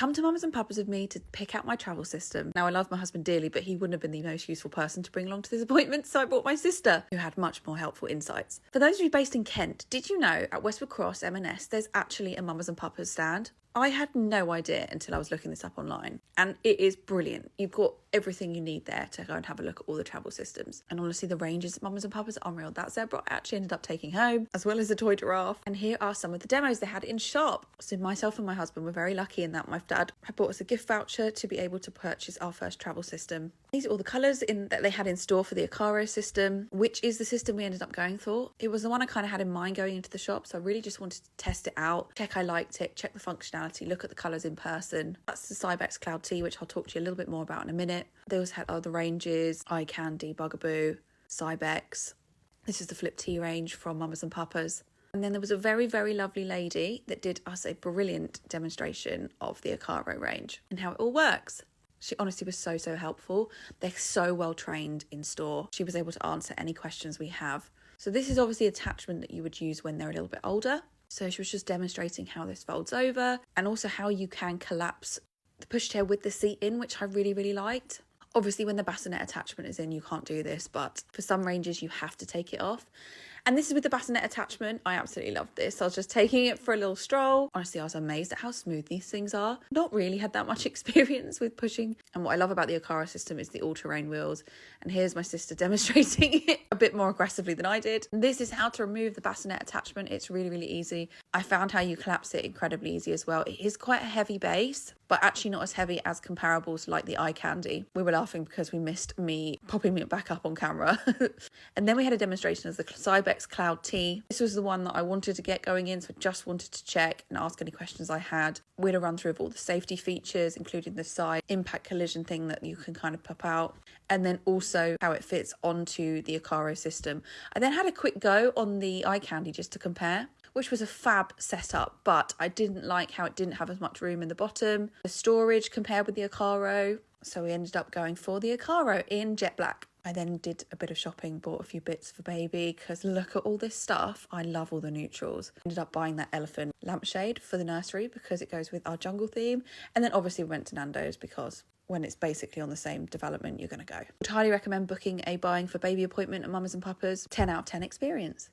come to Mamas and Papas with me to pick out my travel system. Now, I love my husband dearly, but he wouldn't have been the most useful person to bring along to this appointment, so I brought my sister, who had much more helpful insights. For those of you based in Kent, did you know at Westwood Cross M&S there's actually a Mamas and Papas stand? I had no idea until I was looking this up online, and it is brilliant. You've got everything you need there to go and have a look at all the travel systems. And honestly, the ranges at Mamas and Papas are unreal. That zebra I actually ended up taking home, as well as the toy giraffe. And here are some of the demos they had in shop. So myself and my husband were very lucky in that my dad had bought us a gift voucher to be able to purchase our first travel system. These are all the colours that they had in store for the Acaro system, which is the system we ended up going for. It was the one I kind of had in mind going into the shop, so I really just wanted to test it out, check I liked it, check the functionality, look at the colours in person. That's the Cybex Cloud T, which I'll talk to you a little bit more about in a minute. They also had other ranges, Eye Candy, Bugaboo, Cybex. This is the Flip T range from Mamas and Papas. And then there was a very, very lovely lady that did us a brilliant demonstration of the Acaro range and how it all works. She honestly was so helpful. They're so well trained in store. She was able to answer any questions we have. So this is obviously an attachment that you would use when they're a little bit older. So she was just demonstrating how this folds over and also how you can collapse the pushchair with the seat in, which I really, really liked. Obviously, when the bassinet attachment is in, you can't do this, but for some ranges, you have to take it off. And this is with the bassinet attachment. I absolutely loved this. I was just taking it for a little stroll. Honestly, I was amazed at how smooth these things are. Not really had that much experience with pushing. And what I love about the Acaro system is the all-terrain wheels. And here's my sister demonstrating it a bit more aggressively than I did. This is how to remove the bassinet attachment. It's really, really easy. I found how you collapse it incredibly easy as well. It is quite a heavy base, but actually not as heavy as comparables like the Eye Candy. We were laughing because we missed me popping it back up on camera. And then we had a demonstration of the Cybex Cloud T. This was the one that I wanted to get going in, so I just wanted to check and ask any questions I had. We had a run through of all the safety features, including the side impact collision thing that you can kind of pop out, and then also how it fits onto the Acaro system. I then had a quick go on the Eye Candy just to compare, which was a fab setup, but I didn't like how it didn't have as much room in the bottom. The storage compared with the Acaro, so we ended up going for the Acaro in jet black. I then did a bit of shopping, bought a few bits for baby, because look at all this stuff. I love all the neutrals. Ended up buying that elephant lampshade for the nursery because it goes with our jungle theme. And then obviously we went to Nando's because when it's basically on the same development, you're going to go. Would highly recommend booking a buying for baby appointment at Mamas and Papas. 10 out of 10 experience.